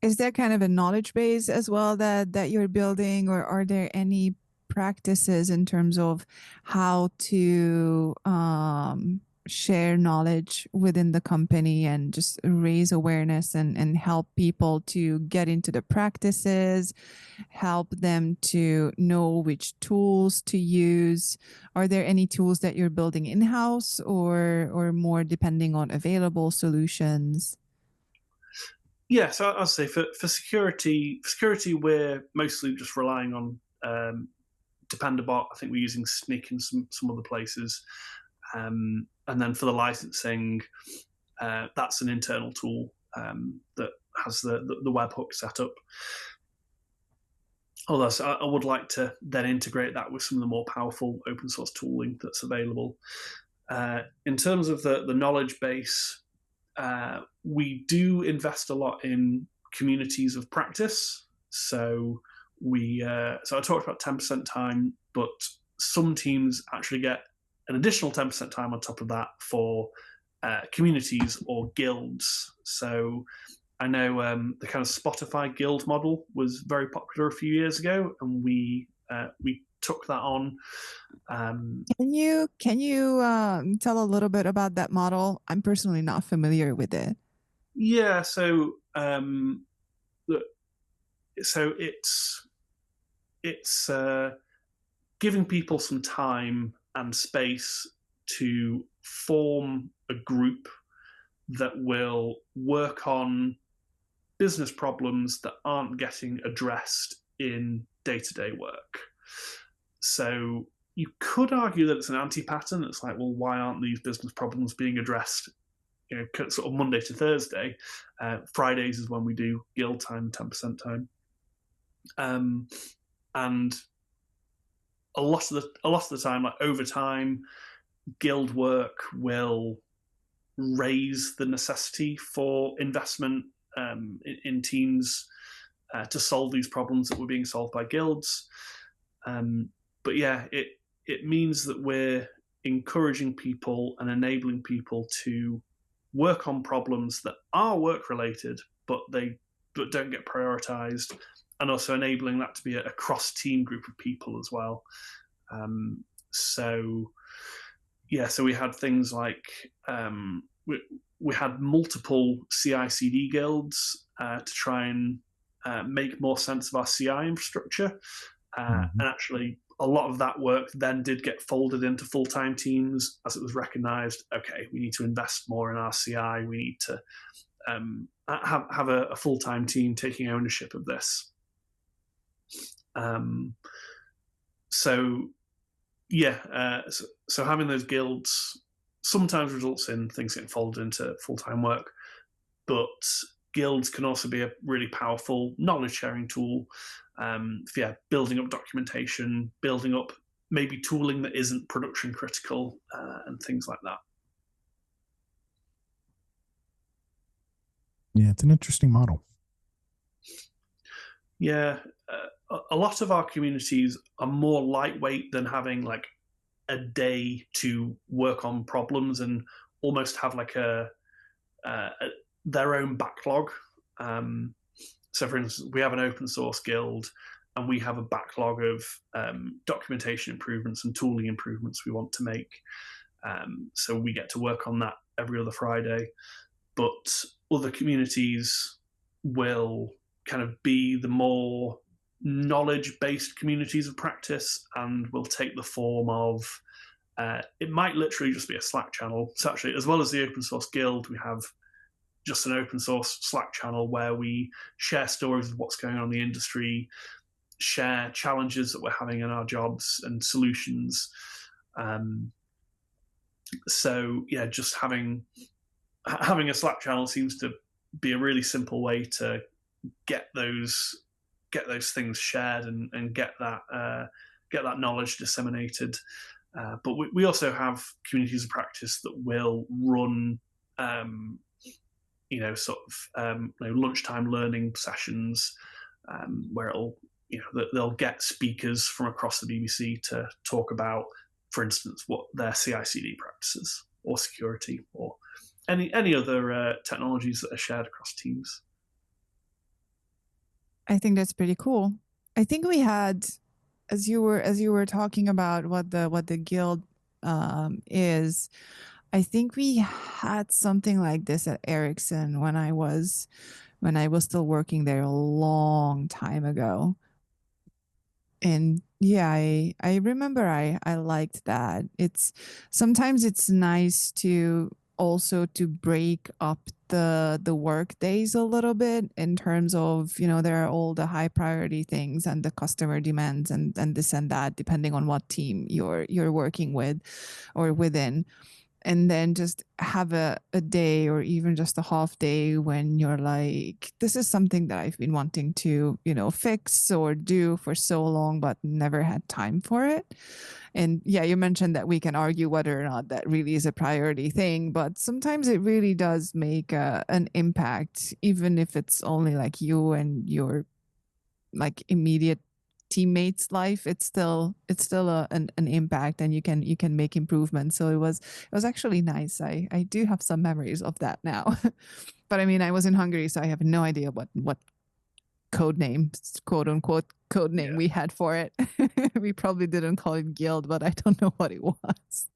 is there kind of a knowledge base as well that you're building, or are there any practices in terms of how to share knowledge within the company and just raise awareness and help people to get into the practices, help them to know which tools to use? Are there any tools that you're building in-house, or more depending on available solutions? Yeah, so I'll say for security, we're mostly just relying on Dependabot. I think we're using Snyk in some other places. And then for the licensing, that's an internal tool that has the webhook set up. Although I would like to then integrate that with some of the more powerful open source tooling that's available. In terms of the knowledge base, we do invest a lot in communities of practice. So I talked about 10% time, but some teams actually get an additional 10% time on top of that for communities or guilds. So I know the kind of Spotify guild model was very popular a few years ago, and we took that on. Can you tell a little bit about that model? I'm personally not familiar with it. Yeah, so it's giving people some time and space to form a group that will work on business problems that aren't getting addressed in day-to-day work. So you could argue that it's an anti-pattern. It's like, well, why aren't these business problems being addressed, sort of Monday to Thursday? Fridays is when we do guild time, 10% time. And a lot of the time, like over time, guild work will raise the necessity for investment in teams to solve these problems that were being solved by guilds. But yeah, it means that we're encouraging people and enabling people to work on problems that are work related, but don't get prioritized, and also enabling that to be a cross team group of people as well. So we had things like we had multiple CI/CD guilds to try and make more sense of our CI infrastructure, and actually a lot of that work then did get folded into full-time teams as it was recognized, okay, we need to invest more in our CI, we need to have a full-time team taking ownership of this. So having those guilds sometimes results in things getting folded into full-time work, but guilds can also be a really powerful knowledge-sharing tool. Building up documentation, building up maybe tooling that isn't production critical, and things like that. Yeah, it's an interesting model. Yeah, a lot of our communities are more lightweight than having like a day to work on problems and almost have like their own backlog. So, for instance, we have an open source guild, and we have a backlog of documentation improvements and tooling improvements we want to make. So we get to work on that every other Friday. But other communities will kind of be the more knowledge-based communities of practice, and will take the form of it might literally just be a Slack channel. So actually, as well as the open source guild, we have just an open source Slack channel where we share stories of what's going on in the industry, share challenges that we're having in our jobs and solutions. Just having a Slack channel seems to be a really simple way to get those things shared and get that knowledge disseminated. But we also have communities of practice that will run lunchtime learning sessions where they'll get speakers from across the BBC to talk about, for instance, what their CI/CD practices or security or any other technologies that are shared across teams. I think that's pretty cool. I think we had, as you were talking about what the guild is, I think we had something like this at Ericsson when I was still working there a long time ago. And yeah, I remember I liked that. It's sometimes it's nice to also to break up the work days a little bit in terms of, you know, there are all the high priority things and the customer demands and this and that, depending on what team you're working with or within, and then just have a day or even just a half day when you're like, this is something that I've been wanting to, you know, fix or do for so long but never had time for it. And yeah, you mentioned that we can argue whether or not that really is a priority thing, but sometimes it really does make an impact, even if it's only like you and your like immediate teammates life. It's still an impact, and you can make improvements. So it was actually nice. I do have some memories of that now. But I mean, I was in Hungary, so I have no idea what code name, quote unquote code name Yeah. we had for it. We probably didn't call it guild, but I don't know what it was.